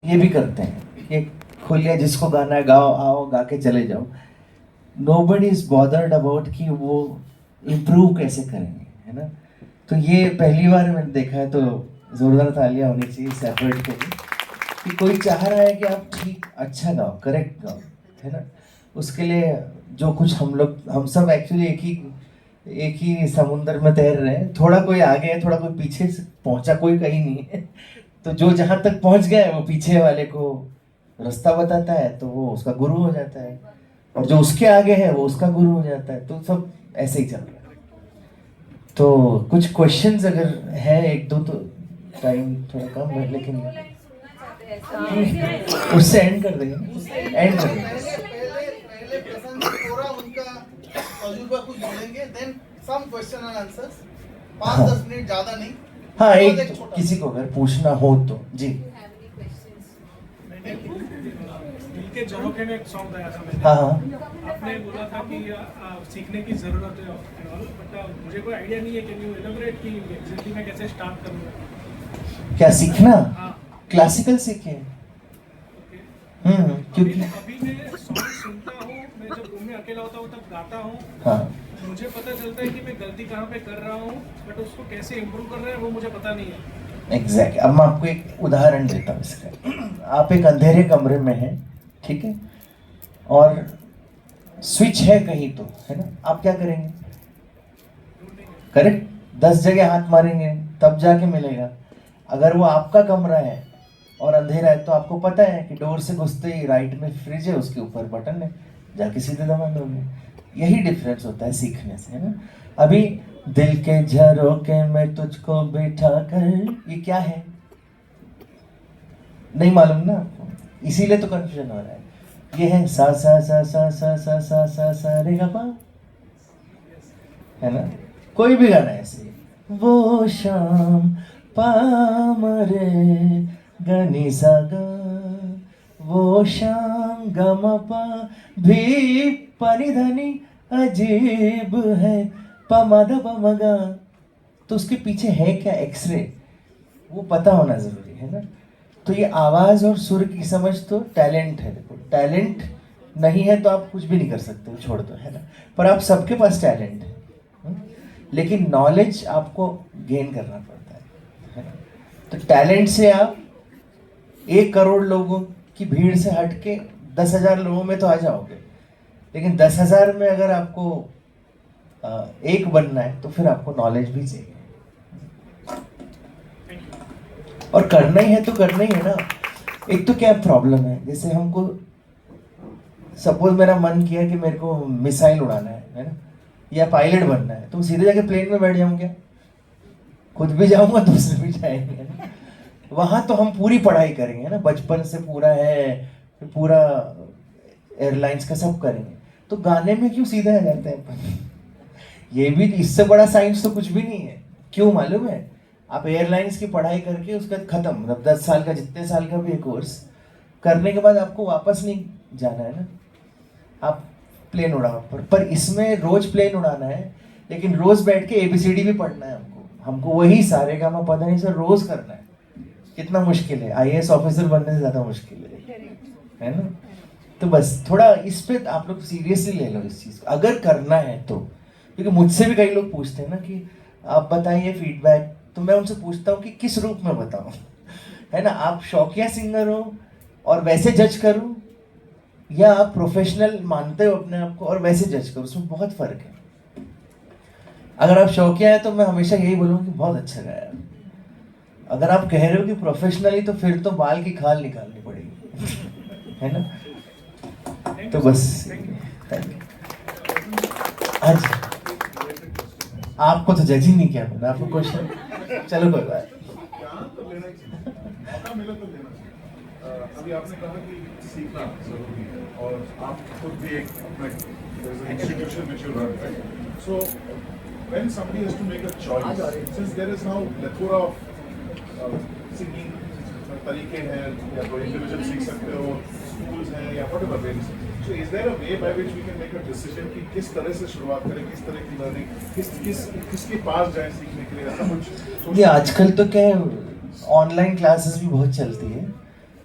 ये भी करते हैं कि खोल लिया, जिसको गाना है गाओ, आओ गा के चले जाओ। नोबडी इज बॉदर्ड अबाउट कि वो इम्प्रूव कैसे करेंगे, है ना। तो ये पहली बार मैंने देखा है, तो जोरदार तालियां होनी चाहिए इस एफर्ट के लिए कि कोई चाह रहा है कि आप ठीक अच्छा गाओ, करेक्ट गाओ, है ना। उसके लिए जो कुछ हम सब एक्चुअली एक ही समुंदर में तैर रहे हैं। थोड़ा कोई आगे है, थोड़ा कोई पीछे से पहुंचा, कोई कहीं नहीं है। तो जो जहां तक पहुंच गया है वो पीछे वाले को रास्ता बताता है, तो वो उसका गुरु हो जाता है, और जो उसके आगे है वो उसका गुरु हो जाता है। तो सब ऐसे ही चल रहा है। तो कुछ क्वेश्चंस अगर है एक दो, तो टाइम थोड़ा कम है, लेकिन उससे एंड कर देंगे, एंड कर देंगे। पहले प्रसन्न जी पूरा उनका तजुर्बा कुछ बोलेंगे, then some question and answers, 5-10 minute ज्यादा नहीं। हाँ, एक किसी को अगर पूछना हो तो जी। के झरोखे में एक सॉन्ग गाया था मैंने। हाँ हाँ, आपने बोला था कि सीखने की जरूरत है, बट मुझे कोई आइडिया नहीं है। कैन यू एलाबोरेट कि एग्जैक्टली मैं कैसे स्टार्ट करूँगा? क्या सीखना? हाँ, क्लासिकल सीखे। क्योंकि अभी मैं सॉन्ग सुनता हूँ, मैं जब रूम में अकेला होता हूँ तब गाता हूँ। हाँ, मुझे पता चलता है कि मैं गलती कहाँ पे कर रहा हूँ, बट उसको कैसे इम्प्रूव कर रहे हैं वो मुझे पता नहीं है। एग्जैक्ट। अब मैं आपको एक उदाहरण देता हूँ इसका। आप एक अंधेरे कमरे में हैं, ठीक है, और स्विच है कहीं तो, है ना, आप क्या करेंगे? करेक्ट, 10 जगह हाथ मारेंगे तब जाके मिलेगा। अगर वो आपका कमरा है और अंधेरा है, तो आपको पता है कि डोर से घुसते ही राइट में फ्रिज है, उसके ऊपर बटन है, जाके सीधे दबा दोगे। यही डिफरेंस होता है सीखने से, है ना। अभी दिल के झरोखे में तुझको बिठा कर, ये क्या है नहीं मालूम ना आपको, इसीलिए तो कंफ्यूजन हो रहा है। ये है सा सा सा सा सा सा सा सा सा रे गा पा, है ना। कोई भी गाना ऐसे, वो शाम पामरे गनी सा गा, वो शाम गमपा भी परिधनी अजीब है पमद पमगा। तो उसके पीछे है क्या, एक्सरे, वो पता होना जरूरी है ना। तो ये आवाज और सुर की समझ तो टैलेंट है। देखो, टैलेंट नहीं है तो आप कुछ भी नहीं कर सकते, छोड़ दो, है ना। पर आप सबके पास टैलेंट है, लेकिन नॉलेज आपको गेन करना पड़ता है ना। तो टैलेंट से आप 1 करोड़ लोगों की भीड़ से हटके 10,000 लोगों में तो आ जाओगे, लेकिन 10,000 में अगर आपको एक बनना है तो फिर आपको नॉलेज भी चाहिए, और करना ही है तो करना ही है ना। एक तो क्या प्रॉब्लम है, जैसे हमको सपोज मेरा मन किया कि मेरे को मिसाइल उड़ाना है ना, या पायलट बनना है, तो सीधे जाके प्लेन में बैठ जाऊं क्या? खुद भी जाऊंगा, दूसरे भी जाएंगे, है ना। वहां तो हम पूरी पढ़ाई करेंगे ना, बचपन से पूरा है, पूरा एयरलाइंस का सब करेंगे। तो गाने में क्यों सीधा आ जाते हैं अपन? ये भी, इससे बड़ा साइंस तो कुछ भी नहीं है। क्यों मालूम है? आप एयरलाइंस की पढ़ाई करके उसका खत्म, मतलब 10 साल का, जितने साल का भी कोर्स करने के बाद आपको वापस नहीं जाना है ना, आप प्लेन उड़ाओ। पर इसमें रोज प्लेन उड़ाना है, लेकिन रोज बैठ के एबीसीडी भी पढ़ना है हमको वही सारे गामा पता नहीं सर रोज करना है। कितना मुश्किल है, आईएएस ऑफिसर बनने से ज्यादा मुश्किल है ना। तो बस थोड़ा इस पे आप लोग सीरियसली ले लो इस चीज को, अगर करना है तो। क्योंकि मुझसे भी कई लोग पूछते हैं ना कि आप बताइए फीडबैक, तो मैं उनसे पूछता हूँ कि किस रूप में बताऊँ, है ना। आप शौकिया सिंगर हो और वैसे जज करूँ, या आप प्रोफेशनल मानते हो अपने आप को और वैसे जज करो, उसमें बहुत फर्क है। अगर आप शौकिया है तो मैं हमेशा यही बोलूँगा कि बहुत अच्छा गाया। अगर आप कह रहे हो कि प्रोफेशनली, तो फिर तो बाल की खाल निकालनी पड़ेगी, है ना। तो बस आज आपको तो जज ही नहीं किया मैंने, आपको क्वेश्चन, चलो कोई बात। अभी आपने कहा कि सीखना जरूरी है, और आप खुद भी एक institution which you run, right? So when somebody has to make a choice, since there is now plethora of singing तरीके हैं, या तो इंडिविजुअल सीख सकते हो, स्कूल्स हैं, या whatever ways. So is there a way by which we can make a decision कि किस तरह से शुरुआत करें, किस तरह की लर्निंग, किसके पास जाएं सीखने के लिए, ऐसा कुछ? ये आजकल तो क्या है, ऑनलाइन क्लासेस भी बहुत चलती है,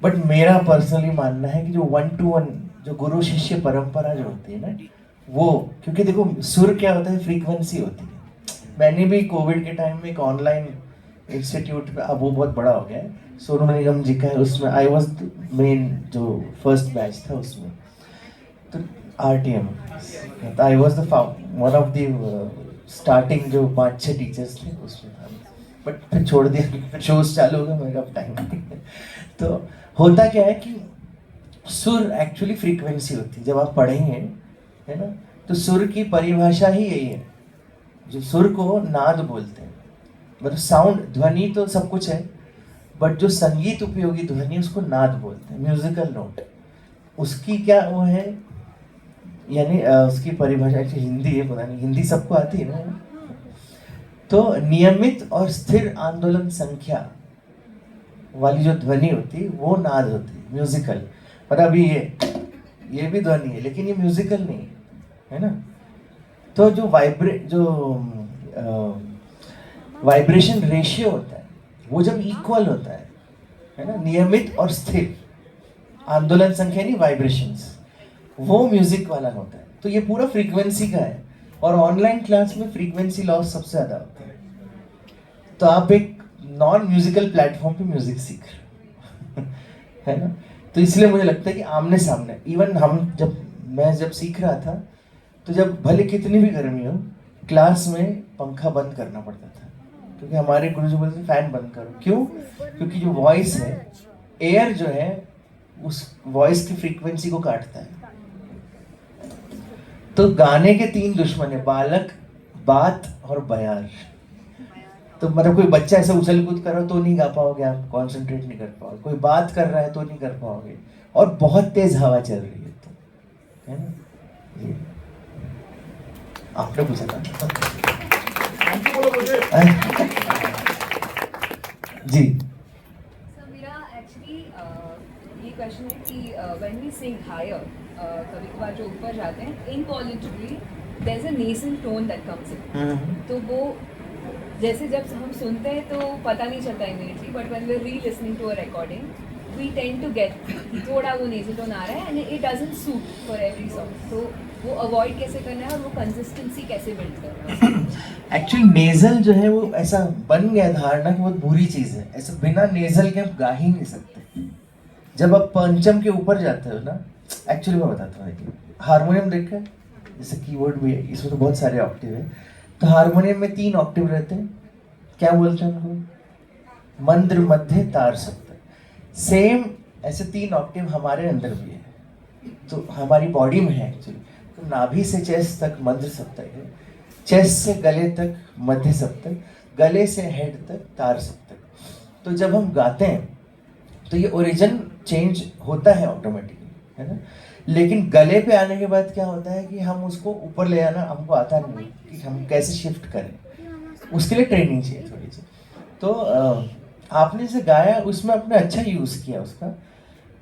बट मेरा पर्सनली मानना है कि जो 1-to-1 जो गुरु शिष्य परंपरा जो होती है ना, वो, क्योंकि देखो सुर क्या होता है, फ्रीक्वेंसी होती है। मैंने भी कोविड के टाइम में एक ऑनलाइन इंस्टीट्यूट में, अब वो बहुत बड़ा हो गया है, सोनू निगम जी का है, उसमें आई वाज मेन जो फर्स्ट बैच था उसमें, तो RTM, तो I was the one of the starting जो 5-6 टीचर्स थे उसमें था, बट फिर छोड़ दिया, शोज चालू हो गया, मेरा अब टाइम नहीं है। तो होता क्या है कि सुर एक्चुअली फ्रीक्वेंसी होती है, जब आप पढ़ेंगे है ना, तो सुर की परिभाषा ही यही है, जो सुर को नाद बोलते हैं, मतलब साउंड, ध्वनि तो सब कुछ है, बट जो संगीत उपयोगी ध्वनि उसको नाद बोलते हैं, म्यूजिकल नोट। उसकी क्या वो है, यानी उसकी परिभाषा हिंदी है, पता नहीं हिंदी सबको आती है ना, तो नियमित और स्थिर आंदोलन संख्या वाली जो ध्वनि होती है वो नाद होती है, म्यूजिकल। पर अभी ये भी ध्वनि है, लेकिन ये म्यूजिकल नहीं है ना। तो जो वाइब्रेशन रेशियो होता है वो जब इक्वल होता है ना, नियमित और स्थिर आंदोलन संख्या नहीं, वाइब्रेशंस, वो म्यूजिक वाला होता है। तो ये पूरा फ्रीक्वेंसी का है, और ऑनलाइन क्लास में फ्रीक्वेंसी लॉस सबसे ज्यादा होता है। तो आप एक नॉन म्यूजिकल प्लेटफॉर्म पे म्यूजिक सीख रहे हो है ना। तो इसलिए मुझे लगता है कि आमने सामने, इवन मैं जब सीख रहा था, तो जब भले कितनी भी गर्मी हो, क्लास में पंखा बंद करना पड़ता था, क्योंकि हमारे गुरुजी बोलते थे फैन बंद करो। क्यों? क्योंकि जो वॉइस है, एयर जो है, उस वॉइस की फ्रीक्वेंसी को काटता है। तो गाने के 3 दुश्मन है, बालक, बात और बयार। तो मतलब कोई बच्चा ऐसे उछल कूद करो तो नहीं गा पाओगे, आप कंसंट्रेट नहीं कर पाओगे। कोई बात कर रहा है तो नहीं कर पाओगे, और बहुत तेज हवा चल रही है तो, है ना। ये आपने पूछा था जी। So मेरा actually ये क्वेश्चन है कि when we sing higher, कभी कभार जो ऊपर जाते हैं, involuntarily there's a nasal tone that comes in. तो वो जैसे जब हम सुनते हैं तो पता नहीं चलता immediately, but when we're re-listening to a recording, we tend to get थोड़ा वो nasal tone आ रहा है, and it doesn't suit for every song. तो वो अवॉइड कैसे करना है और वो कंसिस्टेंसी कैसे बिल्ड करना है? एक्चुअली नेजल जो है वो ऐसा बन गया धारणा कि बहुत बुरी चीज है, ऐसा बिना नेजल के आप गा ही नहीं सकते। जब आप पंचम के ऊपर जाते हो ना, एक्चुअली मैं बताता हूँ, हारमोनियम देखा, जैसे कीबोर्ड भी है, इसमें तो बहुत सारे ऑक्टिव है। तो हारमोनियम में 3 ऑक्टिव रहते हैं, क्या बोलते हैं उनको? मंद्र, मध्य, तार, सप्तक। सेम ऐसे 3 ऑक्टिव हमारे अंदर भी है, तो हमारी बॉडी में है एक्चुअली। तो नाभि से चेस्ट तक मध्य सप्तक है, चेस्ट से गले तक मध्य सप्तक, गले से हेड तक तार सप्तक। तो जब हम गाते हैं तो ये ओरिजिन चेंज होता है ऑटोमेटिकली, है ना। लेकिन गले पे आने के बाद क्या होता है कि हम उसको ऊपर ले आना हमको आता नहीं कि हम कैसे शिफ्ट करें, उसके लिए ट्रेनिंग चाहिए थोड़ी सी। तो आपने जो गाया उसमें आपने अच्छा यूज़ किया उसका,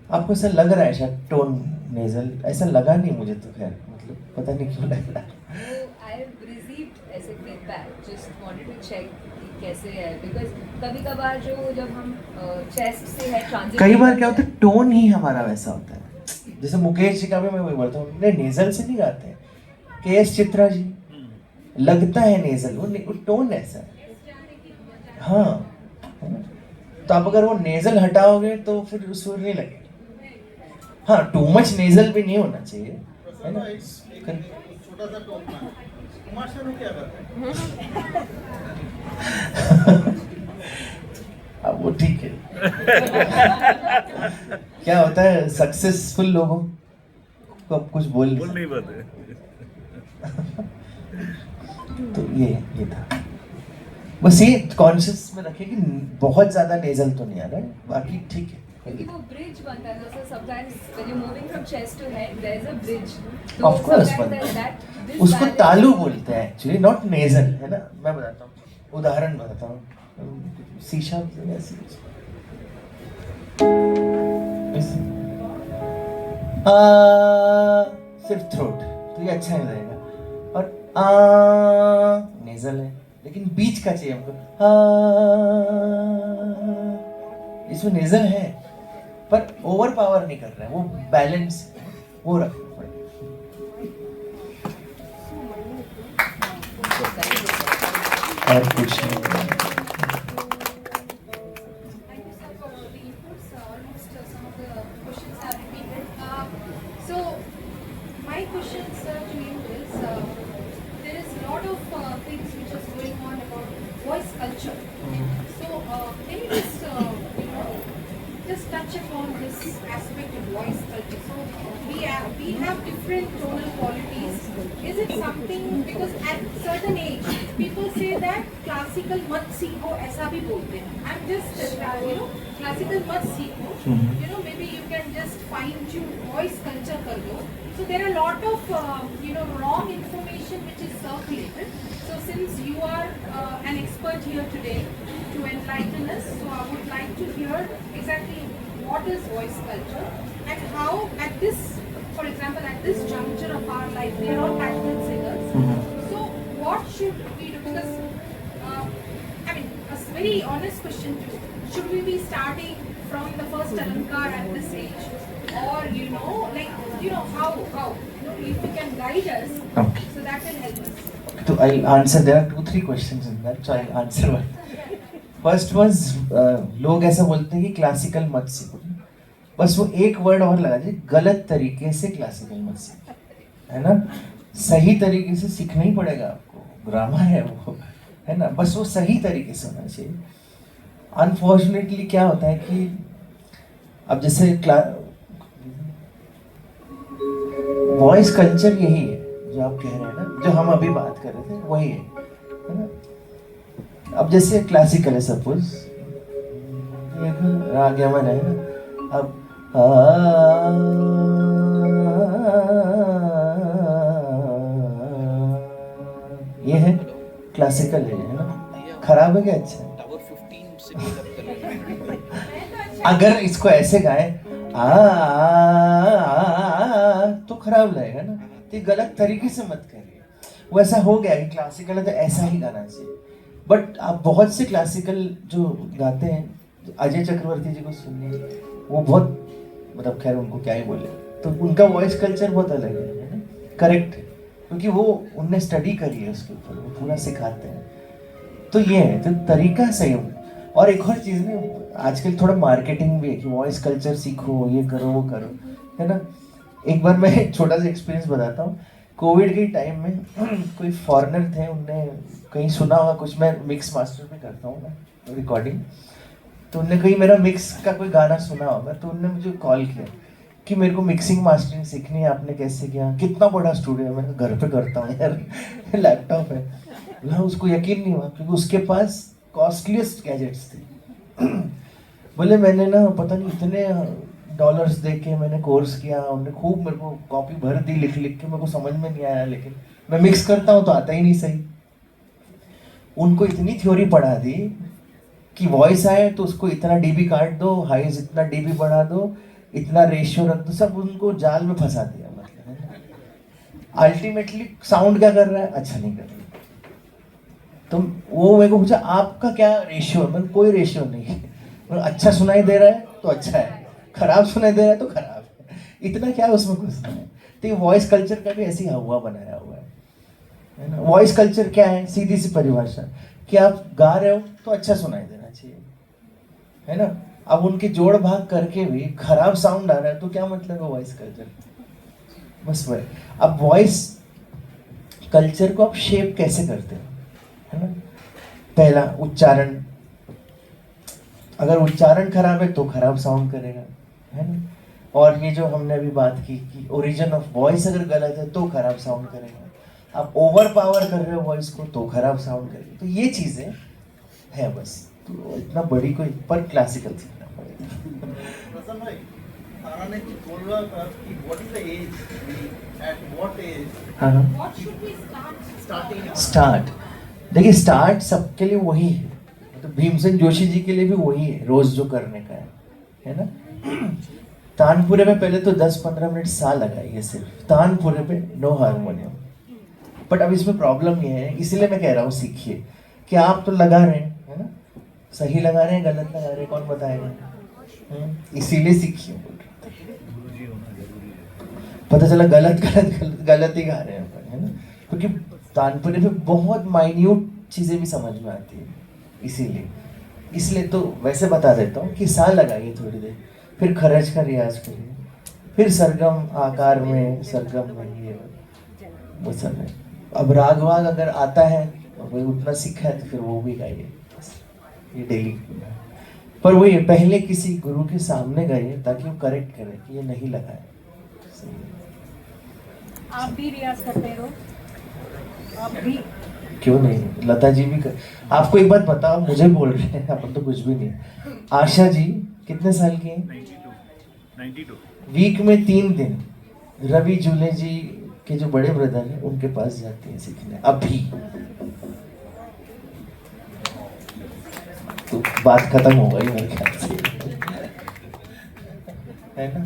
आपको ऐसा लग रहा है शायद टोन नेजल, ऐसा लगा नहीं मुझे तो, खैर मतलब पता नहीं क्यों लग रहा है। I have received ऐसे feedback, just wanted to check कि कैसे है, because कभी कभार जब हम चेस्ट से है ट्रांजिट, कई बार क्या होता है, टोन ही हमारा वैसा होता है। जैसे मुकेश जी का भी मैं वही बोलता हूँ, नेजल से नहीं गाते हैं। KS चित्रा जी लगता है नेजल, वो टोन ऐसा है, हाँ। तो आप अगर वो नेजल हटाओगे तो फिर सुर नहीं लगेगा। हाँ, टू मच नेजल भी नहीं होना चाहिए, है ना। छोटा सा टोन है। कुमार शानू क्या करते हैं? अब वो ठीक है। क्या होता है, सक्सेसफुल लोगों को अब कुछ बोल नहीं पाते। तो ये था, बस ये कॉन्शियस में रखे कि बहुत ज्यादा नेजल तो नहीं आ रहा है, बाकी ठीक है। क्योंकि वो ब्रिज बनता है, जैसे sometimes when you're moving from chest to head there is a bridge, Of course sometimes बनता there's है, that उसको disbalance. तालु बोलते हैं एक्चुअली, नॉट नेजल, है ना। मैं बताता हूँ, उदाहरण बताता हूँ, शीशा ऐसे सिर्फ थ्रोट, तो ये अच्छा नहीं रहेगा। और नेजल है, लेकिन बीच का चाहिए हमको, इसमें नेजल है पर ओवर पावर नहीं कर रहा है, वो बैलेंस वो रखना पड़ेगा। और कुछ नहीं। Thank you, sir, for all the inputs. Almost some of the questions are repeated. So, my question, sir, to you is, there is a lot of things which is going on about voice culture. So, can you just, just touch upon this aspect of voice culture? So, we have different tonal qualities. Is it something, because at certain age, people say that classical mat seekho, aisa bhi bolte hain. I'm just, classical mat seekho. Maybe you can just fine tune voice culture kar do. So there are a lot of, wrong information which is circulated. So since you are an expert here today to enlighten us, so I would like to hear exactly what is voice culture and how at this, for example, at this juncture of our life, we are all passionate singers. So what should we do? Because, a very honest question too. Should we be starting from the first alankar at this age? Or, how? If you can guide us, Okay. so that will help us. So I'll answer. There are 2-3 questions in that, so I'll answer one. First was लोग ऐसा बोलते हैं कि classical मत सीखो, बस वो एक वर्ड और लगा दीजिए, गलत तरीके से क्लासिकल मत सीखो, है ना? सही तरीके से सीखना ही पड़ेगा आपको, ग्रामर है वो, है ना? बस वो सही तरीके से होना चाहिए। अनफॉर्चुनेटली क्या होता है कि अब जैसे वॉइस कल्चर यही है जो आप कह रहे हैं ना, जो हम अभी बात कर रहे थे वही है ना? अब जैसे क्लासिकल है, सपोज राग यमन है ना, अब ये है क्लासिकल है ना, खराब है क्या? अच्छा है। अगर इसको ऐसे गाए तो खराब लगेगा ना, तो गलत तरीके से मत करिए। वो ऐसा हो गया कि क्लासिकल है तो ऐसा ही गाना चाहिए। बट आप बहुत से क्लासिकल जो गाते हैं, अजय चक्रवर्ती जी को सुनिए, वो बहुत मतलब खैर उनको क्या ही बोले, तो उनका वॉइस कल्चर बहुत अलग है ना, करेक्ट है, क्योंकि वो उनने स्टडी करी है उसके ऊपर, वो पूरा सिखाते हैं। तो ये है, तो तरीका सही हो। और एक और चीज़ ना, आजकल थोड़ा मार्केटिंग भी है कि वॉइस कल्चर सीखो, ये करो वो करो, है ना? एक बार मैं एक छोटा सा एक्सपीरियंस बताता हूँ। कोविड के टाइम में कोई फॉरेनर थे, उनने कहीं सुना होगा कुछ, मैं मिक्स मास्टर में करता हूँ ना रिकॉर्डिंग, तो उनने कहीं मेरा मिक्स का कोई गाना सुना होगा, तो उनने मुझे कॉल किया कि मेरे को मिक्सिंग मास्टरिंग सीखनी है, आपने कैसे किया? कितना बड़ा स्टूडियो है? मैंने घर पे करता हूँ यार, लैपटॉप है ना। उसको यकीन नहीं हुआ क्योंकि उसके पास कॉस्टलीस्ट गैजेट्स थे। बोले मैंने ना पता नहीं इतने डॉलर्स दे के मैंने कोर्स किया, उन्होंने खूब मेरे को कॉपी भर दी लिख लिख के, मेरे को समझ में नहीं आया, लेकिन मैं मिक्स करता हूँ तो आता ही नहीं सही। उनको इतनी थ्योरी पढ़ा दी कि वॉइस आए तो उसको इतना डीबी काट दो, हाइज इतना डीबी बढ़ा दो, इतना रेशियो रख दो, सब उनको जाल में फंसा दिया। मतलब अल्टीमेटली साउंड क्या कर रहा है? अच्छा नहीं कर रहा। तो वो मेरे को पूछा आपका क्या रेशियो है? मैंने कोई रेशियो नहीं है, अच्छा सुनाई दे रहा है तो अच्छा है, खराब सुनाई दे रहा है तो खराब है, इतना क्या उसमें घुसना है? तो ये वॉइस कल्चर का भी ऐसी हवा बनाया हुआ है ना। वॉइस कल्चर क्या है? सीधी सी परिभाषा कि आप गा रहे हो तो अच्छा सुनाई देना चाहिए, है ना? अब उनके जोड़ भाग करके भी खराब साउंड आ रहा है तो क्या मतलब है वॉइस कल्चर? बस वही। अब वॉइस कल्चर को आप शेप कैसे करते हो, है ना? पहला उच्चारण, अगर उच्चारण खराब है तो खराब साउंड करेगा, है ना? और ये जो हमने अभी बात की कि ओरिजिन ऑफ वॉइस अगर गलत है तो खराब साउंड करेगा। आप ओवर पावर कर रहे हो वॉइस को तो खराब साउंड करेगा। तो ये चीज़ें है बस, तो इतना बड़ी कोई पर क्लासिकल सीखना पड़ेगा। प्रसन्न भाई, तारा ने कुछ बोल रहा था कि what is the age, at what age हाँ हाँ। What should we start? Starting start, देखिए स्टार्ट सबके लिए वही है, तो भीमसेन जोशी जी के लिए भी वही है, रोज जो करने का है ना? तानपुरे में पहले तो 10-15 मिनट सा लगाइए सिर्फ तानपुरे पे, नो हारमोनियम। बट अब इसमें प्रॉब्लम ये है, इसीलिए मैं कह रहा हूँ सीखिए, कि आप तो लगा रहे हैं, है ना? सही लगा रहे हैं गलत लगा रहे हैं कौन बताएगा? इसीलिए सीखी हूँ बोल रहा था। पता चला गलत गलत गलत गलत ही गा रहे हैं अपन, है ना, क्योंकि तानपुरे में बहुत माइन्यूट चीजें भी समझ में आती है, इसीलिए तो वैसे बता देता हूँ कि सा लगाइए थोड़ी देर, फिर खरज का रियाज करिए, फिर सरगम आकार में सरगम में ये वो सब है। अब राग वाग अगर आता है वही उतना सीखा है तो फिर वो भी गाइए, ये डेली। पर वही पहले किसी गुरु के सामने गाइए ताकि वो करेक्ट करे कि ये नहीं लगा है। आप भी रियाज करते हो? आप भी? क्यों नहीं, लता जी भी आपको एक बात बताओ, मुझे बोल रहे हैं, अपन तो कुछ भी नहीं। आशा जी कितने साल की हैं? 92। वीक में 3 दिन रवि जूले जी के जो बड़े ब्रदर हैं उनके पास जाती हैं सीखने अभी। तो बात खत्म हो गई मेरे ख्याल से, है ना।